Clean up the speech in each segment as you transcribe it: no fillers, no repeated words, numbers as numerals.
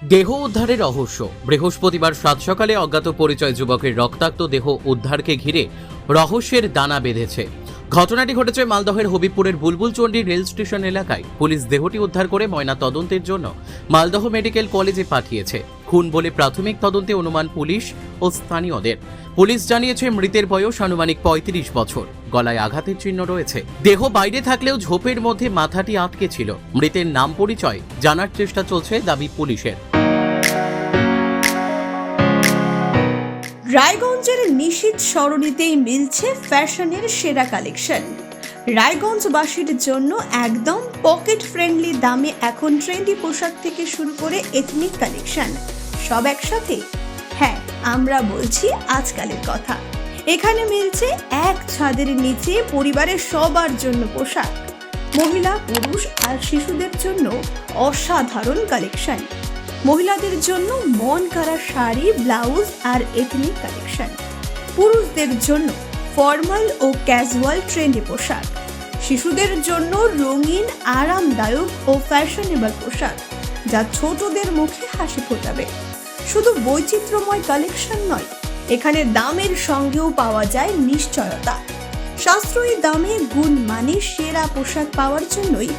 দেহ উদ্ধারের রহস্য। বৃহস্পতিবার সাত সকালে অজ্ঞাত পরিচয় যুবকের রক্তাক্ত দেহ উদ্ধারকে ঘিরে রহস্যের দানা বেঁধেছে। ঘটনাটি ঘটেছে মালদহের হবিবপুরের বুলবুলচন্ডী রেল স্টেশন এলাকায়। পুলিশ দেহটি উদ্ধার করে ময়না তদন্তের জন্য মালদহ মেডিকেল কলেজে পাঠিয়েছে। খুন বলে প্রাথমিক তদন্তে অনুমান পুলিশ ও স্থানীয়দের। পুলিশ জানিয়েছে মৃতের বয়স আনুমানিক ৩৫ বছর। গলায় আঘাতের চিহ্ন রয়েছে। দেহ বাইরে থাকলেও ঝোপের মধ্যে মাথাটি আটকে ছিল। মৃতের নাম পরিচয় জানার চেষ্টা চলছে, দাবি পুলিশের। রায়গঞ্জের নিশীথ সরণিতেই মিলছে ফ্যাশনের সেরা কালেকশন। রায়গঞ্জবাসীর জন্য একদম পকেট ফ্রেন্ডলি দামে এখন ট্রেন্ডি পোশাক থেকে শুরু করে এথনিক কালেকশন সব একসাথে। হ্যাঁ, আমরা বলছি আজকালের কথা। এখানে মিলছে এক ছাদের নিচে পরিবারের সবার জন্য পোশাক, মহিলা, পুরুষ আর শিশুদের জন্য অসাধারণ কালেকশন। মহিলাদের জন্য মন কাড়া শাড়ি, ব্লাউজ আর এথনিক কালেকশন। পুরুষদের জন্য ফর্মাল ও ক্যাজুয়াল ট্রেন্ডি পোশাক। শিশুদের জন্য রঙিন, আরামদায়ক ও ফ্যাশনেবল পোশাক, যা ছোটদের মুখে হাসি ফোটাবে। শুধু বৈচিত্র্যময় কালেকশন নয়, এখানে দামের সঙ্গেও পাওয়া যায় নিশ্চয়তা। সাশ্রয়ী দামে গুণমানে সেরা পোশাক পাওয়ার জন্যই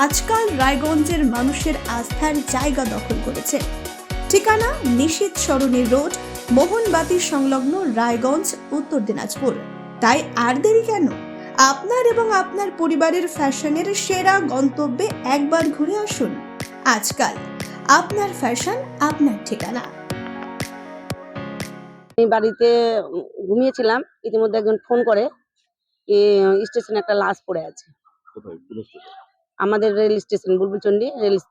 আজকাল রায়গঞ্জের মানুষের আস্থার জায়গা দখল করেছে। ঠিকানা নিশীথ সরণি রোড, মোহনবাতি সংলগ্ন, রায়গঞ্জ, উত্তর দিনাজপুর। তাই আর দেরি কেন? আপনার এবং আপনার পরিবারের ফ্যাশনের সেরা গন্তব্যে একবার ঘুরে আসুন। আজকাল আপনার ফ্যাশন, আপনার ঠিকানা। আমি বাড়িতে ঘুমিয়েছিলাম, ইতিমধ্যে একজন ফোন করে স্টেশনে একটা লাশ পড়ে আছে। কোথায়? কোন স্টেশন? আমাদের রেল স্টেশন, বুলবুলচন্ডী রেল